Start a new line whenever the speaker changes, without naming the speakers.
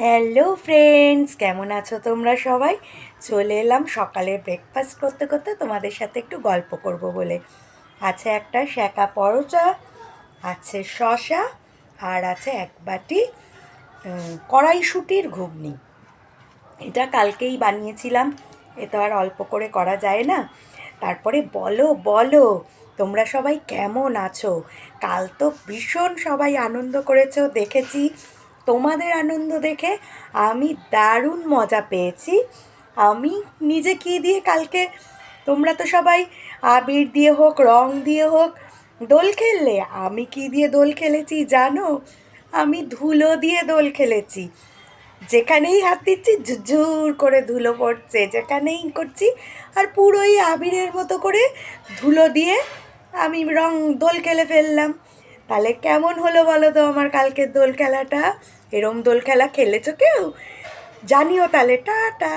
Hello friends, কেমন আছো তোমরা সবাই? চলে এলাম সকালে ব্রেকফাস্ট করতে করতে তোমাদের সাথে একটু গল্প করব বলে। আছে একটা সেকা পরোটা, আছে শসা, আর আছে এক বাটি কড়াইশুঁটির ঘুগনি। এটা কালকেই বানিয়েছিলাম, এ তো আর অল্প করে করা যায় না। তারপরে বলো বলো, তোমরা সবাই কেমন আছো? কাল তো ভীষণ সবাই আনন্দ করেছো দেখেছি। তোমাদের আনন্দ দেখে আমি দারুণ মজা পেয়েছি। আমি নিজে কী দিয়ে কালকে, তোমরা তো সবাই আবির দিয়ে হোক রং দিয়ে হোক দোল খেললে, আমি কী দিয়ে দোল খেলেছি জানো? আমি ধুলো দিয়ে দোল খেলেছি। যেখানেই হাত দিচ্ছি ঝুরঝুর করে ধুলো পড়ছে, যেখানেই করছি আর পুরোই আবিরের মতো করে ধুলো দিয়ে আমি রং দোল খেলে ফেললাম। তাহলে কেমন হলো বলো তো আমার কালকের দোল খেলাটা? এরম দোল খেলা খেলেছো কেউ? জানিও তাহলে। টাটা।